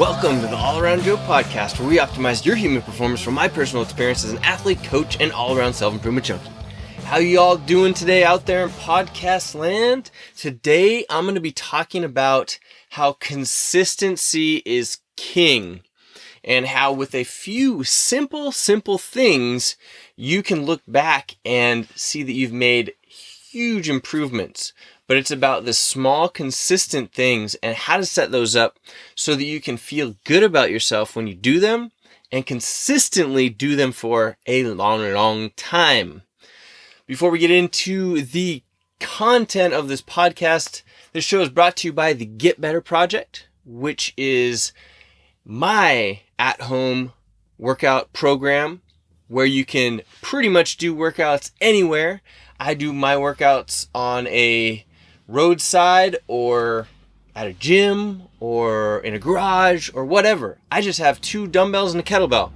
Welcome to the All Around Joe podcast, where we optimize your human performance from my personal experience as an athlete, coach, and all-around self-improvement junkie. How y'all doing today out there in podcast land? Today, I'm going to be talking about how consistency is king, and how with a few simple things, you can look back and see that you've made huge improvements. But it's about the small, consistent things and how to set those up so that you can feel good about yourself when you do them and consistently do them for a long time. Before we get into the content of this podcast, this show is brought to you by the Get Better Project, which is my at-home workout program where you can pretty much do workouts anywhere. I do my workouts on a roadside or at a gym or in a garage or whatever. I just have 2 dumbbells and a kettlebell.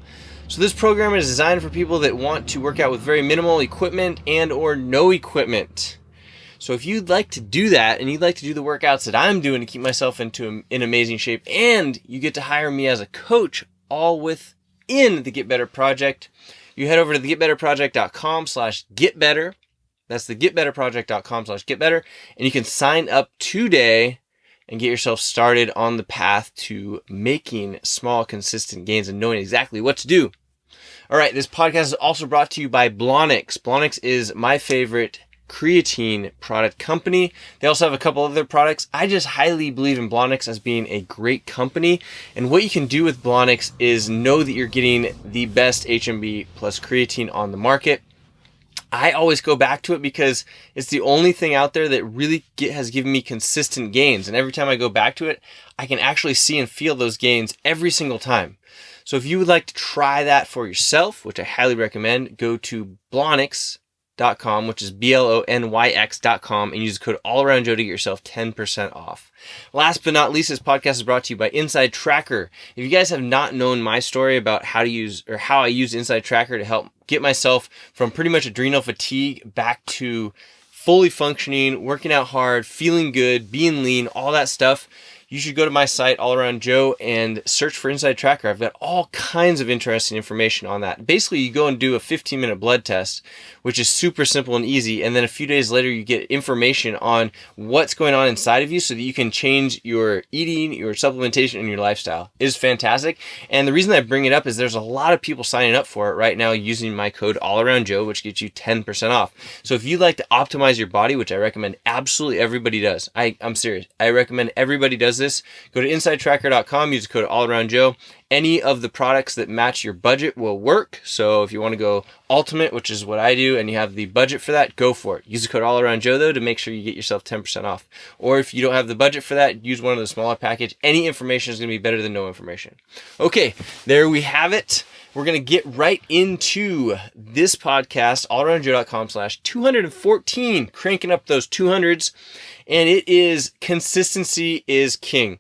So this program is designed for people that want to work out with very minimal equipment and or no equipment. So if you'd like to do that and you'd like to do the workouts that I'm doing to keep myself in amazing shape, and you get to hire me as a coach all within the Get Better Project, you head over to the getbetterproject.com/getbetter. That's the getbetterproject.com/getbetter, and you can sign up today and get yourself started on the path to making small, consistent gains and knowing exactly what to do. All right, this podcast is also brought to you by Blonix. Blonix is my favorite creatine product company. They also have a couple other products. I just highly believe in Blonix as being a great company. And what you can do with Blonix is know that you're getting the best HMB plus creatine on the market. I always go back to it because it's the only thing out there that really has given me consistent gains. And every time I go back to it, I can actually see and feel those gains every single time. So if you would like to try that for yourself, which I highly recommend, go to Blonix.com, which is BLONYX.com, and use the code AllAroundJoe to get yourself 10% off. Last but not least, this podcast is brought to you by Inside Tracker. If you guys have not known my story about how I use Inside Tracker to help get myself from pretty much adrenal fatigue back to fully functioning, working out hard, feeling good, being lean, all that stuff, you should go to my site, All Around Joe, and search for Inside Tracker. I've got all kinds of interesting information on that. Basically, you go and do a 15-minute blood test, which is super simple and easy, and then a few days later, you get information on what's going on inside of you so that you can change your eating, your supplementation, and your lifestyle. It is fantastic, and the reason I bring it up is there's a lot of people signing up for it right now using my code AllAroundJoe, which gets you 10% off. So if you'd like to optimize your body, which I recommend absolutely everybody does, I'm serious, I recommend everybody does this. Go to InsideTracker.com, use the code AllAroundJoe. Any of the products that match your budget will work. So if you want to go Ultimate, which is what I do, and you have the budget for that, go for it. Use the code AllAroundJoe though to make sure you get yourself 10% off. Or if you don't have the budget for that, use one of the smaller package. Any information is going to be better than no information. Okay, there we have it. We're going to get right into this podcast, allaroundjoe.com/214, cranking up those 200s. And it is consistency is king.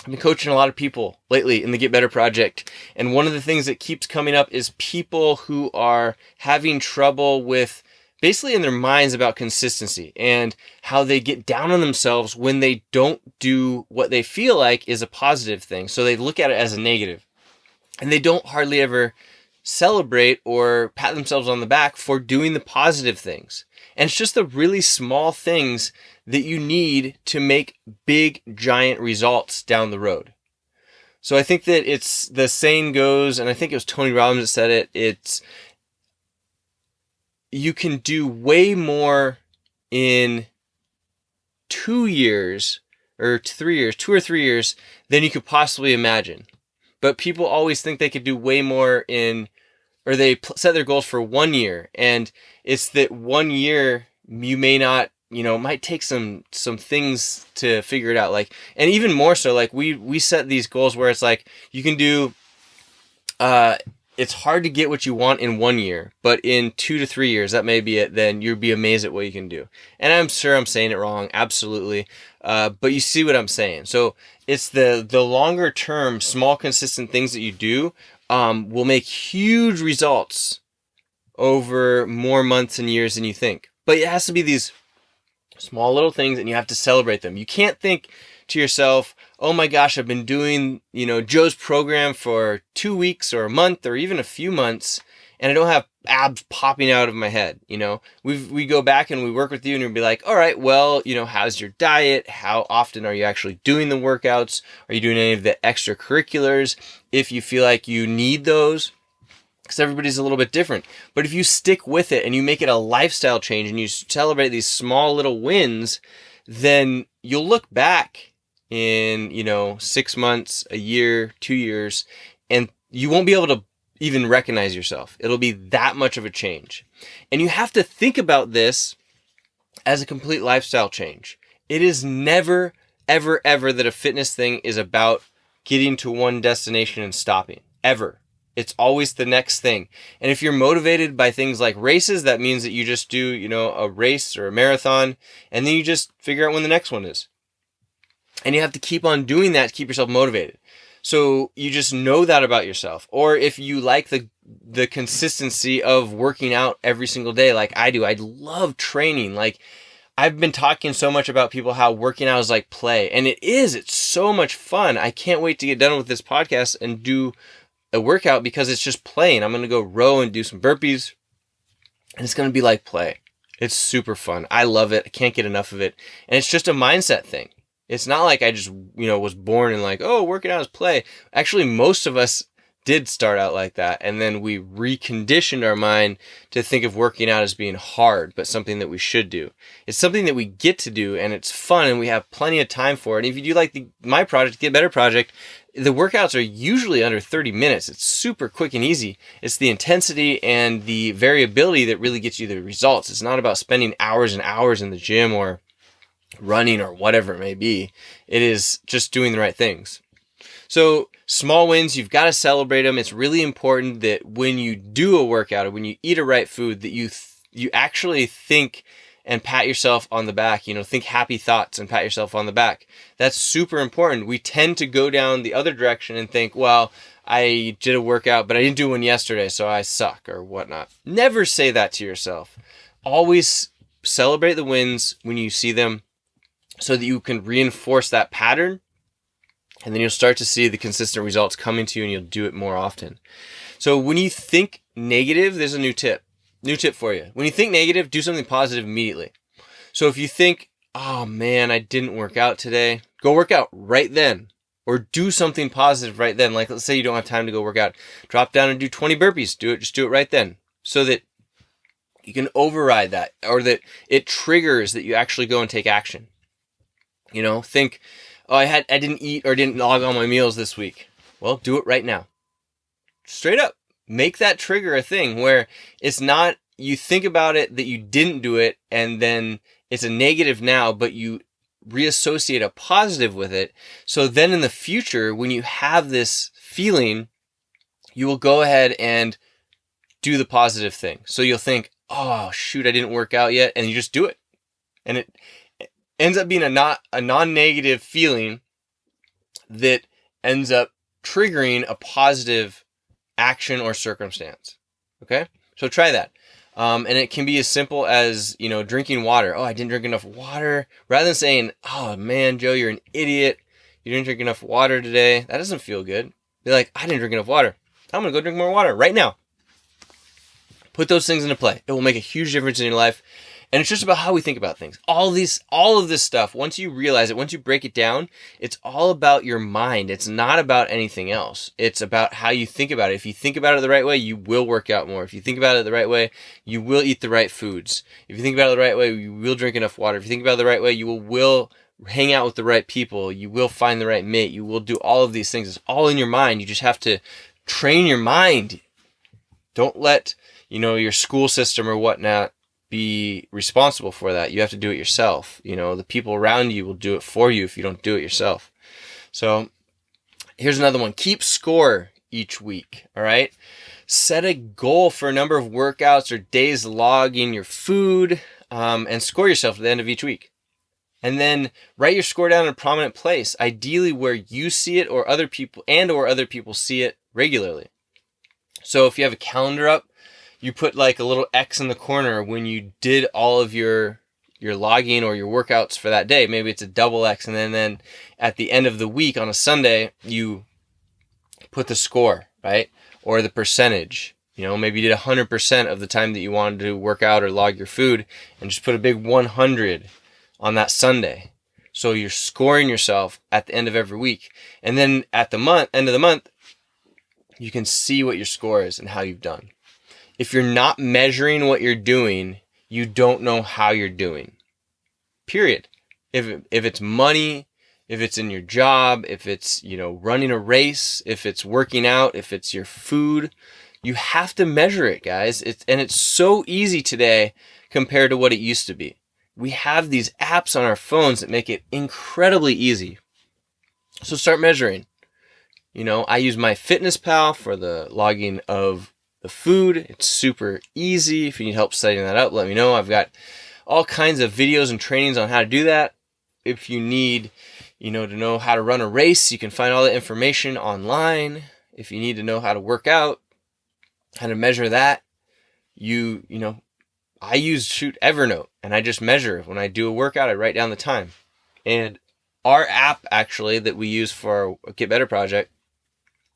I've been coaching a lot of people lately in the Get Better Project. And one of the things that keeps coming up is people who are having trouble with basically in their minds about consistency and how they get down on themselves when they don't do what they feel like is a positive thing. So they look at it as a negative. And they don't hardly ever celebrate or pat themselves on the back for doing the positive things. And it's just the really small things that you need to make big, giant results down the road. So I think that it's, the saying goes, and I think it was Tony Robbins that said it, you can do way more in 2 years or 3 years, 2 or 3 years than you could possibly imagine. But people always think they could do way more or they set their goals for 1 year. And it's that 1 year you may not, might take some things to figure it out. Like, and even more so, like we set these goals where it's like you can do, it's hard to get what you want in 1 year, but in 2 to 3 years, that may be it. Then you'll be amazed at what you can do. And I'm sure I'm saying it wrong. Absolutely. But you see what I'm saying. So it's the longer term, small, consistent things that you do, will make huge results over more months and years than you think. But it has to be these small little things, and you have to celebrate them. You can't think to yourself, oh my gosh, I've been doing, Joe's program for 2 weeks or a month or even a few months, and I don't have abs popping out of my head. We go back and we work with you, and you'll be like, all right, well, how's your diet? How often are you actually doing the workouts? Are you doing any of the extracurriculars? If you feel like you need those, because everybody's a little bit different. But if you stick with it and you make it a lifestyle change and you celebrate these small little wins, then you'll look back in, 6 months, a year, 2 years, and you won't be able to even recognize yourself. It'll be that much of a change. And you have to think about this as a complete lifestyle change. It is never, ever, ever that a fitness thing is about getting to one destination and stopping. Ever. It's always the next thing. And if you're motivated by things like races, that means that you just do, a race or a marathon, and then you just figure out when the next one is. And you have to keep on doing that to keep yourself motivated. So you just know that about yourself. Or if you like the consistency of working out every single day like I do, I love training. Like, I've been talking so much about people how working out is like play. And it's so much fun. I can't wait to get done with this podcast and do a workout because it's just playing. I'm going to go row and do some burpees, and it's going to be like play. It's super fun. I love it. I can't get enough of it. And it's just a mindset thing. It's not like I just, was born and like, oh, working out is play. Actually, most of us did start out like that. And then we reconditioned our mind to think of working out as being hard, but something that we should do. It's something that we get to do, and it's fun, and we have plenty of time for it. And if you do like my project, Get Better Project, the workouts are usually under 30 minutes. It's super quick and easy. It's the intensity and the variability that really gets you the results. It's not about spending hours and hours in the gym or running or whatever it may be. It is just doing the right things. So small wins, you've got to celebrate them. It's really important that when you do a workout or when you eat a right food, that you actually think and pat yourself on the back, think happy thoughts and pat yourself on the back. That's super important. We tend to go down the other direction and think, well, I did a workout, but I didn't do one yesterday, so I suck or whatnot. Never say that to yourself. Always celebrate the wins when you see them so that you can reinforce that pattern, and then you'll start to see the consistent results coming to you, and you'll do it more often. So when you think negative, there's a new tip for you. When you think negative, do something positive immediately. So if you think, oh man, I didn't work out today, go work out right then, or do something positive right then. Like, let's say you don't have time to go work out. Drop down and do 20 burpees. Just do it right then, so that you can override that, or that it triggers that you actually go and take action. Think, oh, I didn't eat or didn't log on my meals this week. Well, do it right now. Straight up. Make that trigger a thing where it's not, you think about it that you didn't do it and then it's a negative now, but you reassociate a positive with it. So then in the future, when you have this feeling, you will go ahead and do the positive thing. So you'll think, oh shoot, I didn't work out yet. And you just do it. And it ends up being a non-negative feeling that ends up triggering a positive action or circumstance. Okay? So try that. And it can be as simple as, drinking water. Oh, I didn't drink enough water. Rather than saying, oh man, Joe, you're an idiot. You didn't drink enough water today. That doesn't feel good. Be like, I didn't drink enough water. I'm going to go drink more water right now. Put those things into play. It will make a huge difference in your life. And it's just about how we think about things. All of this stuff, once you realize it, once you break it down, it's all about your mind. It's not about anything else. It's about how you think about it. If you think about it the right way, you will work out more. If you think about it the right way, you will eat the right foods. If you think about it the right way, you will drink enough water. If you think about it the right way, you will hang out with the right people. You will find the right mate. You will do all of these things. It's all in your mind. You just have to train your mind. Don't let, your school system or whatnot be responsible for that. You have to do it yourself. The people around you will do it for you if you don't do it yourself. So here's another one. Keep score each week. All right. Set a goal for a number of workouts or days logging your food, and score yourself at the end of each week. And then write your score down in a prominent place, ideally where you see it or other people see it regularly. So if you have a calendar up, you put like a little X in the corner when you did all of your your logging or your workouts for that day. Maybe it's a double X, and then at the end of the week on a Sunday, you put the score, right? Or the percentage. Maybe you did 100% of the time that you wanted to work out or log your food, and just put a big 100 on that Sunday. So you're scoring yourself at the end of every week. And then at the end of the month, you can see what your score is and how you've done. If you're not measuring what you're doing, you don't know how you're doing. Period. If it's money, if it's in your job, if it's, running a race, if it's working out, if it's your food, you have to measure it, guys. It's so easy today compared to what it used to be. We have these apps on our phones that make it incredibly easy. So start measuring. I use MyFitnessPal for the logging of the food. It's super easy. If you need help setting that up, let me know. I've got all kinds of videos and trainings on how to do that. If you need, to know how to run a race, you can find all the information online. If you need to know how to work out, how to measure that, I use Evernote, and I just measure. When I do a workout, I write down the time. And our app, actually, that we use for our Get Better project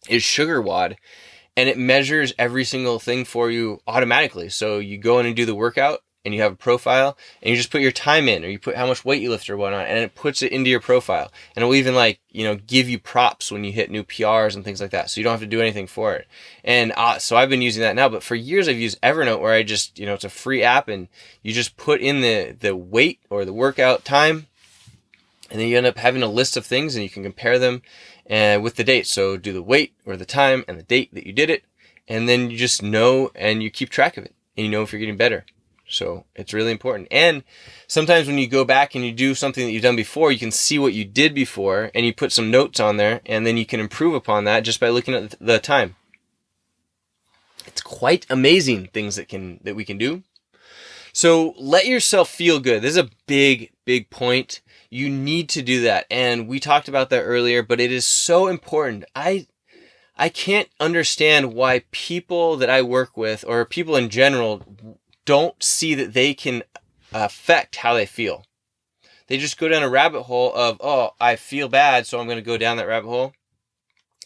is SugarWOD, and it measures every single thing for you automatically. So you go in and do the workout, and you have a profile, and you just put your time in, or you put how much weight you lift or whatnot, and it puts it into your profile. And it will even give you props when you hit new PRs and things like that. So you don't have to do anything for it. And so I've been using that now, but for years I've used Evernote, where I just, it's a free app, and you just put in the weight or the workout time, and then you end up having a list of things, and you can compare them with the date. So do the weight or the time and the date that you did it, and then you just know, and you keep track of it, and you know if you're getting better. So it's really important. And sometimes when you go back and you do something that you've done before, you can see what you did before, and you put some notes on there, and then you can improve upon that just by looking at the time. It's quite amazing things that we can do. So let yourself feel good. This is a big, big point. You need to do that. And we talked about that earlier, but it is so important. I can't understand why people that I work with, or people in general, don't see that they can affect how they feel. They just go down a rabbit hole of, oh, I feel bad, so I'm going to go down that rabbit hole.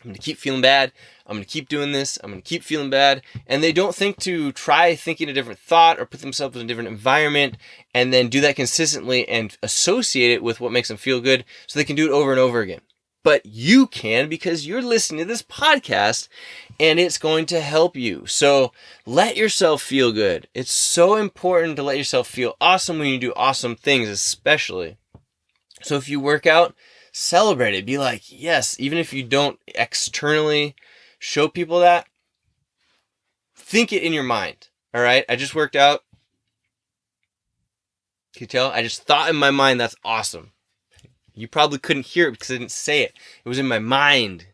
I'm going to keep feeling bad. I'm going to keep doing this. I'm going to keep feeling bad. And they don't think to try thinking a different thought or put themselves in a different environment, and then do that consistently and associate it with what makes them feel good, so they can do it over and over again. But you can, because you're listening to this podcast, and it's going to help you. So let yourself feel good. It's so important to let yourself feel awesome when you do awesome things, especially. So if you work out, celebrate it. Be like, yes, even if you don't externally show people that, think it in your mind. All right, I just worked out. Can you tell? I just thought in my mind, that's awesome. You probably couldn't hear it because I didn't say it. It was in my mind,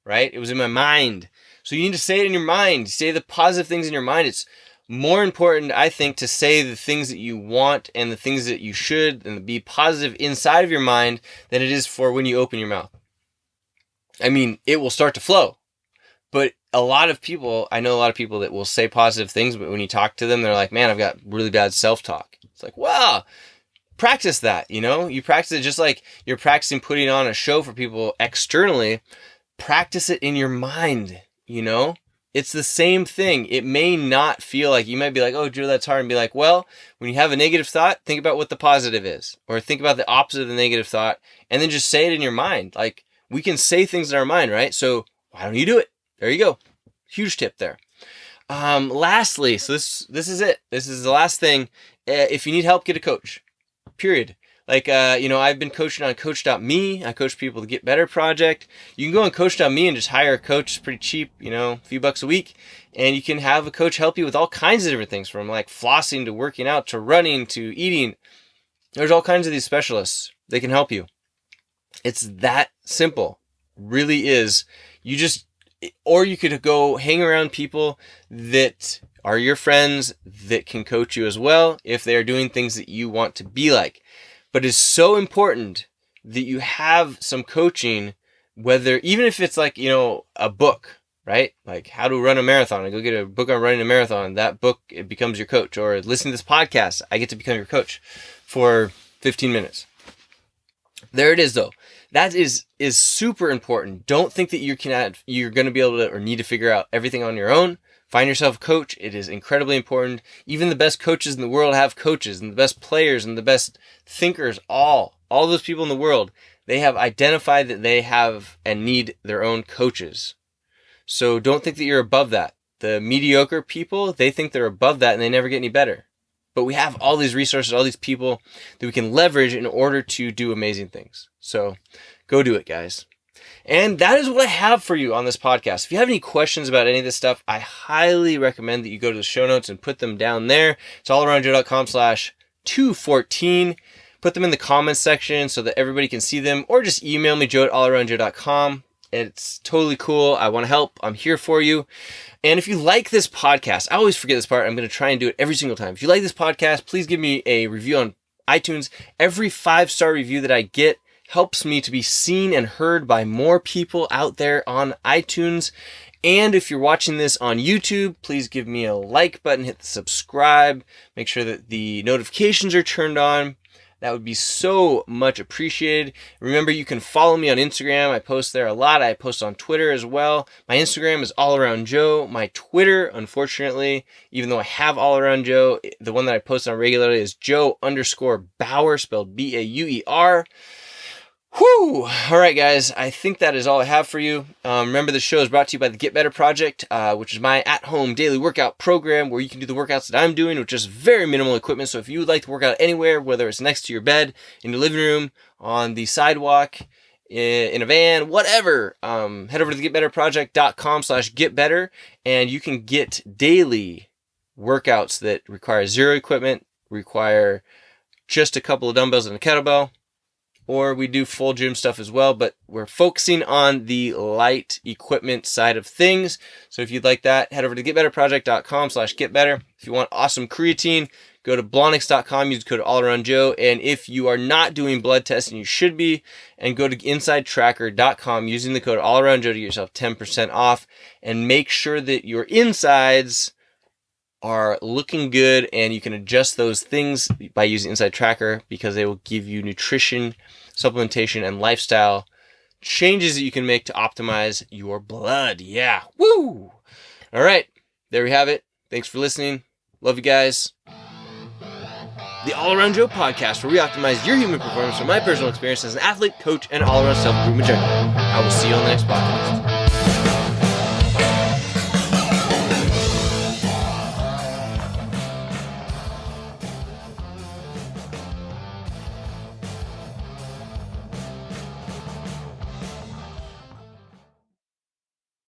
right? It was in my mind. So you need to say it in your mind. Say the positive things in your mind. It's more important, I think, to say the things that you want and the things that you should, and be positive inside of your mind, than it is for when you open your mouth. I mean, it will start to flow. But I know a lot of people that will say positive things, but when you talk to them, they're like, man, I've got really bad self-talk. It's like, wow. Practice that, you practice it just like you're practicing putting on a show for people externally. Practice it in your mind, it's the same thing. It may not feel like, you might be like, oh, Drew, that's hard. And be like, well, when you have a negative thought, think about what the positive is, or think about the opposite of the negative thought, and then just say it in your mind. Like, we can say things in our mind, right? So why don't you do it? There you go. Huge tip there. Lastly, so this is it. This is the last thing. If you need help, get a coach. Period. Like, I've been coaching on Coach.me. I coach people to Get Better project. You can go on Coach.me and just hire a coach. It's pretty cheap, a few bucks a week. And you can have a coach help you with all kinds of different things, from like flossing to working out to running to eating. There's all kinds of these specialists. They can help you. It's that simple. Really is. Or you could go hang around people that are your friends that can coach you as well, if they are doing things that you want to be like. But it's so important that you have some coaching, even if it's like, a book, right? Like how to run a marathon. I go get a book on running a marathon. That book, it becomes your coach. Or listen to this podcast. I get to become your coach for 15 minutes. There it is, though. That is super important. Don't think that you're going to be able to or need to figure out everything on your own. Find yourself a coach. It is incredibly important. Even the best coaches in the world have coaches, and the best players and the best thinkers, all those people in the world, they have identified that they have and need their own coaches. So don't think that you're above that. The mediocre people, they think they're above that and they never get any better. But we have all these resources, all these people that we can leverage in order to do amazing things. So go do it, guys. And that is what I have for you on this podcast. If you have any questions about any of this stuff, I highly recommend that you go to the show notes and put them down there. It's allaroundjoe.com/214. Put them in the comments section so that everybody can see them, or just email me, joe@allaroundjoe.com. It's totally cool. I want to help. I'm here for you. And if you like this podcast, I always forget this part. I'm going to try and do it every single time. If you like this podcast, please give me a review on iTunes. Every 5-star review that I get helps me to be seen and heard by more people out there on iTunes. And if you're watching this on YouTube, please give me a like button, hit the subscribe, make sure that the notifications are turned on. That would be so much appreciated. Remember, you can follow me on Instagram. I post there a lot. I post on Twitter as well. My Instagram is allaroundjoe. My Twitter, unfortunately, even though I have allaroundjoe, the one that I post on regularly is joe_Bauer, spelled Bauer. Whew! All right, guys. I think that is all I have for you. Remember, the show is brought to you by the Get Better Project, which is my at-home daily workout program where you can do the workouts that I'm doing with just very minimal equipment. So if you would like to work out anywhere, whether it's next to your bed, in your living room, on the sidewalk, in a van, whatever, head over to the getbetterproject.com/getbetter, and you can get daily workouts that require zero equipment, require just a couple of dumbbells and a kettlebell. Or we do full gym stuff as well, but we're focusing on the light equipment side of things. So if you'd like that, head over to getbetterproject.com/getbetter. If you want awesome creatine, go to blonix.com, use the code allaroundjoe. And if you are not doing blood tests, and you should be, and go to insidetracker.com using the code allaroundjoe to get yourself 10% off. And make sure that your insides are looking good, and you can adjust those things by using Inside Tracker because they will give you nutrition, supplementation, and lifestyle changes that you can make to optimize your blood. Yeah. Woo! All right. There we have it. Thanks for listening. Love you guys. The All Around Joe podcast, where we optimize your human performance from my personal experience as an athlete, coach, and all-around self-improvement journey. I will see you on the next podcast.